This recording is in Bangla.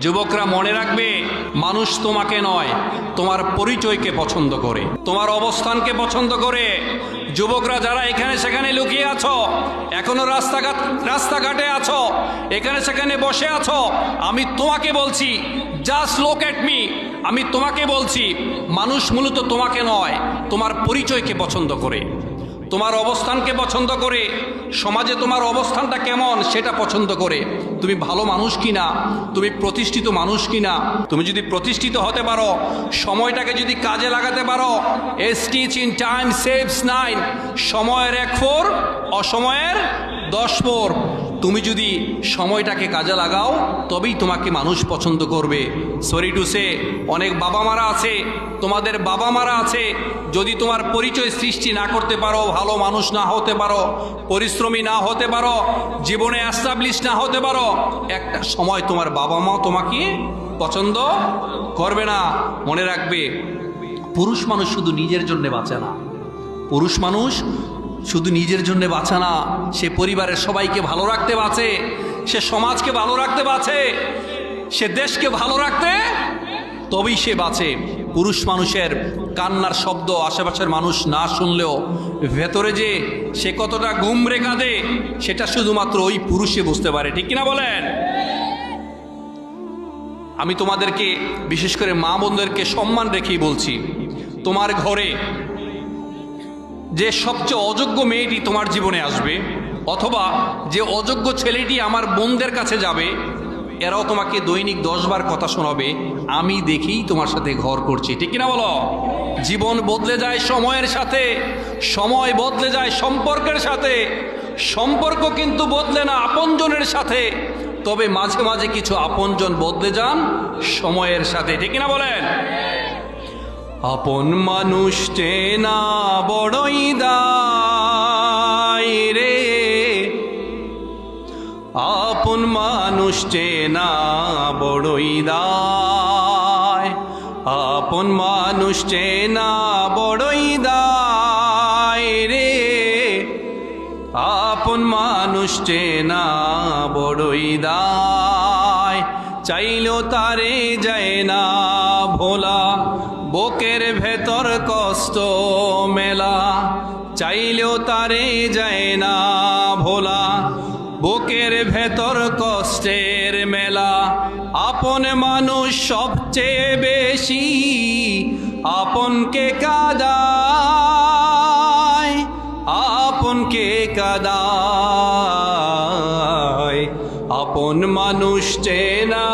যুবকরা মনে রাখবে, মানুষ তোমাকে নয়, তোমার পরিচয়কে পছন্দ করে, তোমার অবস্থানকে পছন্দ করে। যুবকরা যারা এখানে সেখানে লুকিয়ে আছো, এখনো রাস্তাঘাটে আছো, এখানে সেখানে বসে আছো, আমি তোমাকে বলছি, জাস্ট লুক এট মি, আমি তোমাকে বলছি, মানুষ মূলত তোমাকে নয়, তোমার পরিচয়কে পছন্দ করে, তোমার অবস্থানকে পছন্দ করে, সমাজে তোমার অবস্থানটা কেমন সেটা পছন্দ করে। তুমি ভালো মানুষ কিনা, তুমি প্রতিষ্ঠিত মানুষ কিনা। তুমি যদি প্রতিষ্ঠিত হতে পারো, সময়টাকে যদি কাজে লাগাতে পারো, এ স্টিচ ইন টাইম সেভস 9, সময়ের 1 4, অসময়ের 10 4। তুমি যদি সময়টাকে কাজে লাগাও, তবেই তোমাকে মানুষ পছন্দ করবে। সরি টু সে, অনেক বাবা মারা আছে, তোমাদের বাবা মারা আছে, যদি তোমার পরিচয় সৃষ্টি না করতে পারো, ভালো মানুষ না হতে পারো, পরিশ্রমী না হতে পারো, জীবনে এস্টাবলিশ না হতে পারো, একটা সময় তোমার বাবা মা তোমাকে পছন্দ করবে না। মনে রাখবে, পুরুষ মানুষ শুধু নিজের জন্য বাঁচে না, পুরুষ মানুষ শুধু নিজের জন্য বাঁচে না, সে পরিবারের সবাইকে ভালো রাখতে বাঁচে, সে সমাজকে ভালো রাখতে বাঁচে, সে দেশকে ভালো রাখতে তবেই সে বাঁচে। পুরুষ মানুষের কান্নার শব্দ আশেপাশের মানুষ না শুনলেও ভেতরে যে সে কতটা গুমরে কাঁদে, সেটা শুধুমাত্র ওই পুরুষে বুঝতে পারে। ঠিক কিনা বলেন? আমি তোমাদেরকে, বিশেষ করে মা বোনদেরকে সম্মান রেখেই বলছি, তোমার ঘরে যে সবচেয়ে অযোগ্য মেয়েটি তোমার জীবনে আসবে, অথবা যে অযোগ্য ছেলেটি আমার বোনদের কাছে যাবে, এরাও তোমাকে দৈনিক 10 বার কথা শোনাবে, আমি দেখেই তোমার সাথে ঘর করছি। ঠিক কিনা বলো? জীবন বদলে যায় সময়ের সাথে, সময় বদলে যায় সম্পর্কের সাথে, সম্পর্ক কিন্তু বদলে না আপনজনের সাথে, তবে মাঝে মাঝে কিছু আপনজন বদলে যান সময়ের সাথে। ঠিক কিনা বলেন? আপন মানুষ চেনা বড়ই দায় রে, আপন মানুষ চেনা বড়ই দায়, আপন মানুষ চেনা বড়ই দায় রে, আপন মানুষ চেনা বড়ই দায়। চাইলেও তারে যায় না ভোলা, বুকের ভেতর কষ্ট মেলা, চাইলেও তারে যায় না ভোলা, বুকের ভেতর কষ্টের মেলা। আপন মানুষ সবচেয়ে বেশি আপনকে কাঁদায়, আপনকে কাঁদায়, আপন মানুষ চেনা